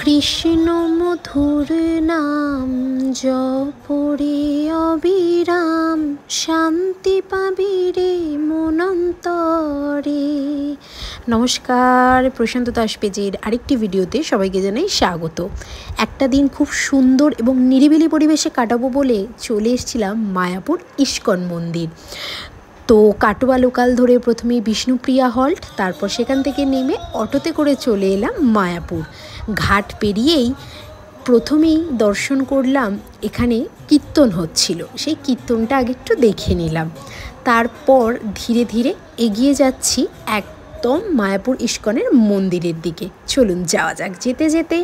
কৃষ্ণ মধুর নাম জপরে অবিরাম, শান্তি পাবি রে মনন্তরে। নমস্কার, প্রশান্ত দাস পেজের আরেকটি ভিডিওতে সবাইকে জানাই স্বাগত। একটা দিন খুব সুন্দর এবং নিরিবিলি পরিবেশে কাটাবো বলে চলে এসেছিলাম মায়াপুর ইস্কন মন্দির। তো কাটোয়া লোকাল ধরে প্রথমেই বিষ্ণুপ্রিয়া হল্ট, তারপর সেখান থেকে নেমে অটোতে করে চলে এলাম মায়াপুর। ঘাট পেরিয়েই প্রথমেই দর্শন করলাম, এখানে কীর্তন হচ্ছিল, সেই কীর্তনটা আগে একটু দেখে নিলাম। তারপর ধীরে ধীরে এগিয়ে যাচ্ছি একদম মায়াপুর ইস্কনের মন্দিরের দিকে। চলুন যাওয়া যাক। যেতে যেতে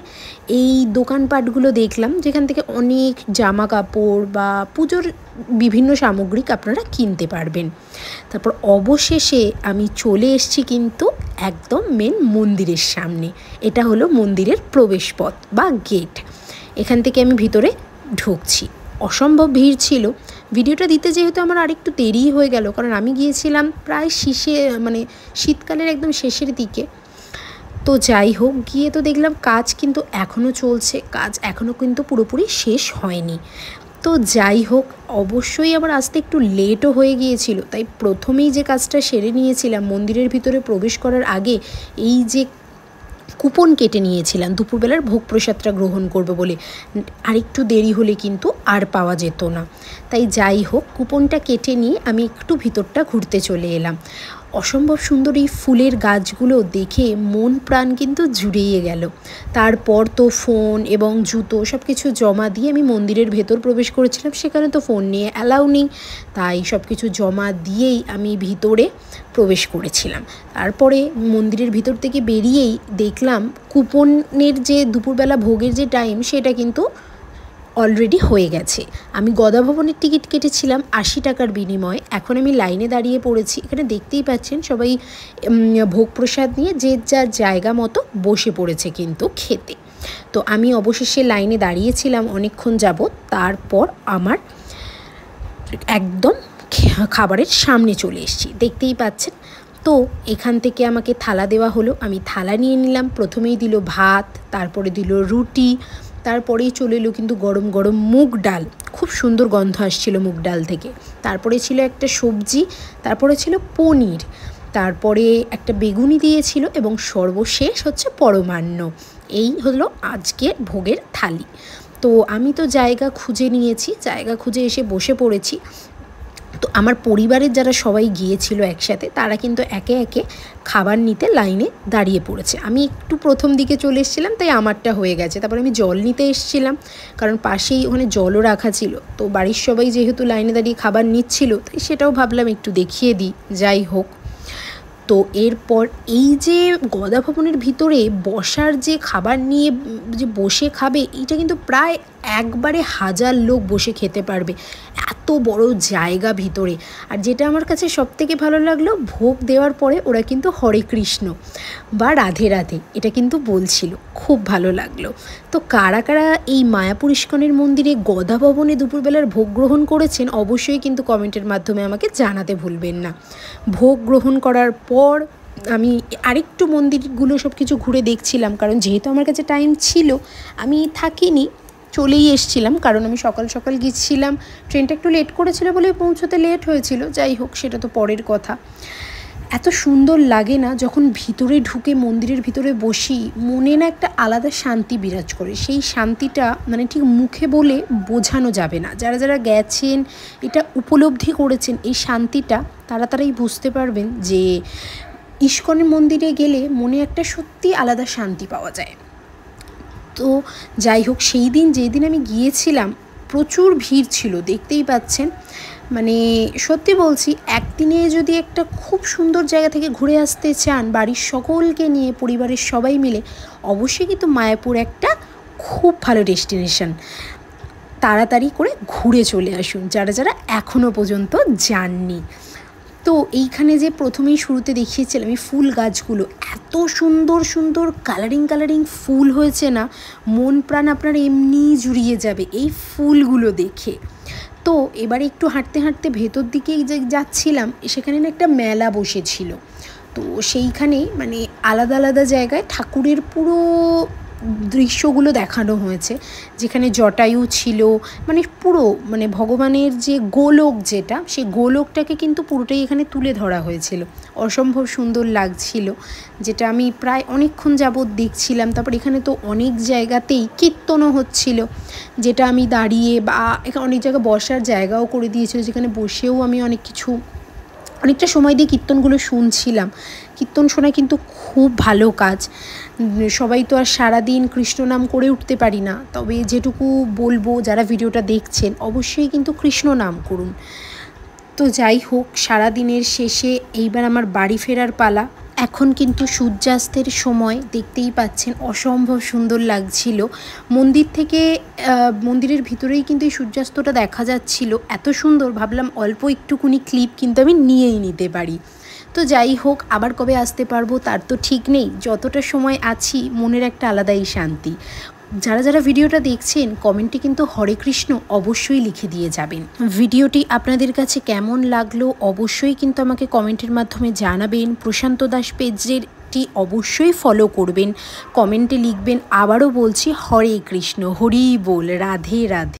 এই দোকানপাটগুলো দেখলাম, যেখান থেকে অনেক জামা কাপড় বা পুজোর বিভিন্ন সামগ্রিক আপনারা কিনতে পারবেন। তারপর অবশেষে আমি চলে এসেছি কিন্তু একদম মেন মন্দিরের সামনে। এটা হলো মন্দিরের প্রবেশপথ বা গেট। এখান থেকে আমি ভিতরে ঢুকছি। অসম্ভব ভিড় ছিল। ভিডিওটা দিতে যেহেতু আমার আরেকটু দেরিই হয়ে গেল, কারণ আমি গিয়েছিলাম প্রায় শীতকালের একদম শেষের দিকে। তো যাই হোক, গিয়ে তো দেখলাম কাজ কিন্তু এখনও চলছে, কাজ এখনও কিন্তু পুরোপুরি শেষ হয়নি। তো যাই হোক, অবশ্যই আমার আসতে একটু লেটও হয়ে গিয়েছিল, তাই প্রথমেই যে কাজটা সেরে নিয়েছিলাম, মন্দিরের ভিতরে প্রবেশ করার আগে এই যে কুপন কেটে নিয়েছিলাম দুপুরবেলার ভোগ প্রসাদটা গ্রহণ করবো বলে। আরেকটু দেরি হলে কিন্তু আর পাওয়া যেত না। তাই যাই হোক, কুপনটা কেটে নিয়ে আমি একটু ভিতরটা ঘুরতে চলে এলাম। অসম্ভব সুন্দর এই ফুলের গাছগুলো দেখে মন প্রাণ কিন্তু জুড়িয়ে গেল। তারপর তো ফোন এবং জুতো সব কিছু জমা দিয়ে আমি মন্দিরের ভেতর প্রবেশ করেছিলাম। সেখানে তো ফোন নিয়ে অ্যালাউ নেই, তাই সব কিছু জমা দিয়েই আমি ভিতরে প্রবেশ করেছিলাম। তারপরে মন্দিরের ভিতর থেকে বেরিয়েই দেখলাম কুপনের যে দুপুরবেলা ভোগের যে টাইম, সেটা কিন্তু অলরেডি হয়ে গেছে। আমি গদা ভবনের টিকিট কেটেছিলাম 80 টাকার বিনিময়ে। এখন আমি লাইনে দাঁড়িয়ে পড়েছি। এখানে দেখতেই পাচ্ছেন সবাই ভোগ প্রসাদ নিয়ে যে যার জায়গা মতো বসে পড়েছে কিন্তু খেতে। তো আমি অবশেষে লাইনে দাঁড়িয়েছিলাম অনেকক্ষণ যাবত। তারপর আমার একদম খাবারের সামনে চলে এসেছি, দেখতেই পাচ্ছেন। তো এখান থেকে আমাকে থালা দেওয়া হলো, আমি থালা নিয়ে নিলাম। প্রথমেই দিল ভাত, তারপরে দিল রুটি, তারপরেই চলে এলো কিন্তু গরম গরম মুগ ডাল। খুব সুন্দর গন্ধ আসছিল মুগ ডাল থেকে। তারপরে ছিল একটা সবজি, তারপরে ছিল পনির, তারপরে একটা বেগুনি দিয়েছিল, এবং সর্বশেষ হচ্ছে পরমান্ন। এই হলো আজকে ভোগের থালি। তো আমি তো জায়গা খুঁজে নিয়েছি, জায়গা খুঁজে এসে বসে পড়েছি। তো আমার পরিবারের যারা সবাই গিয়েছিল একসাথে, তারা কিন্তু একে একে খাবার নিতে লাইনে দাঁড়িয়ে পড়েছে। আমি একটু প্রথম দিকে চলে এসেছিলাম, তাই আমারটা হয়ে গেছে। তারপর আমি জল নিতে এসেছিলাম, কারণ পাশেই ওখানে জলও রাখা ছিল। তো বাড়ির সবাই যেহেতু লাইনে দাঁড়িয়ে খাবার নিচ্ছিল, তাই সেটাও ভাবলাম একটু দেখিয়ে দিই। যাই হোক, তো এরপর এই যে গদা ভবনের ভিতরে বসার যে খাবার নিয়ে যে বসে খাবে, এইটা কিন্তু প্রায় একবারে 1000 লোক বসে খেতে পারবে, এত বড় জায়গা ভিতরে। আর যেটা আমার কাছে সবথেকে ভালো লাগলো, ভোগ দেওয়ার পরে ওরা কিন্তু হরে কৃষ্ণ বা রাধে রাধে এটা কিন্তু বলছিল, খুব ভালো লাগলো। তো কারা কারা এই মায়াপুর ইস্কনের মন্দিরে গদা ভবনে দুপুরবেলার ভোগ গ্রহণ করেছেন, অবশ্যই কিন্তু কমেন্টের মাধ্যমে আমাকে জানাতে ভুলবেন না। ভোগ গ্রহণ করার পর আমি আরেকটু মন্দিরগুলো সব কিছু ঘুরে দেখছিলাম, কারণ যেহেতু আমার কাছে টাইম ছিল, আমি থাকিনি, চলেই এসছিলাম। কারণ আমি সকাল সকাল গিয়েছিলাম, ট্রেনটা একটু লেট করেছিল বলে পৌঁছতে লেট হয়েছিল। যাই হোক, সেটা তো পরের কথা। এত সুন্দর লাগে না যখন ভিতরে ঢুকে মন্দিরের ভিতরে বসি, মনে না একটা আলাদা শান্তি বিরাজ করে। সেই শান্তিটা মানে ঠিক মুখে বলে বোঝানো যাবে না। যারা যারা গেছেন, এটা উপলব্ধি করেছেন এই শান্তিটা, তারাই বুঝতে পারবেন যে ইস্কনের মন্দিরে গেলে মনে একটা সত্যি আলাদা শান্তি পাওয়া যায়। তো যাই হোক, সেই দিন যেদিন আমি গিয়েছিলাম প্রচুর ভিড় ছিল, দেখতেই পাচ্ছেন। মানে সত্যি বলছি, একদিনে যদি একটা খুব সুন্দর জায়গা থেকে ঘুরে আসতে চান বাড়ির সকলকে নিয়ে, পরিবারের সবাই মিলে, অবশ্যই কিন্তু মায়াপুর একটা খুব ভালো ডেস্টিনেশন। তাড়াতাড়ি করে ঘুরে চলে আসুন যারা যারা এখনও পর্যন্ত যাননি। তো এইখানে যে প্রথমেই শুরুতে দেখিয়েছিলাম এই ফুল গাছগুলো, এত সুন্দর সুন্দর কালারিং ফুল হয়েছে না, মন প্রাণ আপনার এমনি জুড়িয়ে যাবে এই ফুলগুলো দেখে। তো এবারে একটু হাঁটতে হাঁটতে ভেতর দিকেই যাচ্ছিলাম, সেখানে না একটা মেলা বসেছিল। তো সেইখানে মানে আলাদা আলাদা জায়গায় ঠাকুরের পুরো দৃশ্যগুলো দেখানো হয়েছে, যেখানে জটায়ু ছিল, মানে পুরো মানে ভগবানের যে গোলক যেটা, সেই গোলকটাকে কিন্তু পুরোটাই এখানে তুলে ধরা হয়েছিল। অসম্ভব সুন্দর লাগছিল, যেটা আমি প্রায় অনেকক্ষণ যাবৎ দেখছিলাম। তারপর এখানে তো অনেক জায়গাতেই কীর্তনও হচ্ছিল, যেটা আমি দাঁড়িয়ে বা এখানে অনেক জায়গায় বসার জায়গাও করে দিয়েছিল, যেখানে বসেও আমি অনেকটা সময় দিয়ে কীর্তনগুলো শুনছিলাম। কীর্তন শোনা কিন্তু খুব ভালো কাজ। সবাই তো আর সারাদিন কৃষ্ণ নাম করে উঠতে পারি না, তবে যেটুকু বলবো, যারা ভিডিওটা দেখছেন অবশ্যই কিন্তু কৃষ্ণ নাম করুন। তো যাই হোক, সারাদিনের শেষে এইবার আমার বাড়ি ফেরার পালা। এখন কিন্তু সূর্যাস্তের সময়, দেখতেই পাচ্ছেন অসম্ভব সুন্দর লাগছিল। মন্দিরের ভিতরেই কিন্তু এই সূর্যাস্তটা দেখা যাচ্ছিল, এত সুন্দর, ভাবলাম অল্প একটুকুনি ক্লিপ কিন্তু আমি নিয়েই নিতে পারি। তো যাই হোক, আবার কবে আসতে পারবো তার তো ঠিক নেই। যতটা সময় আছি মনের একটা আলাদাই শান্তি। যারা ভিডিওটা দেখছেন কমেন্টে কিন্তু হরে কৃষ্ণ অবশ্যই লিখে দিয়ে যাবেন। ভিডিওটি আপনাদের কাছে কেমন লাগলো অবশ্যই কিন্তু আমাকে কমেন্টের মাধ্যমে জানাবেন। প্রশান্ত দাস পেজটি অবশ্যই ফলো করবেন, কমেন্টে লিখবেন। আবারও বলছি, হরে কৃষ্ণ, হরি বল, রাধে রাধে।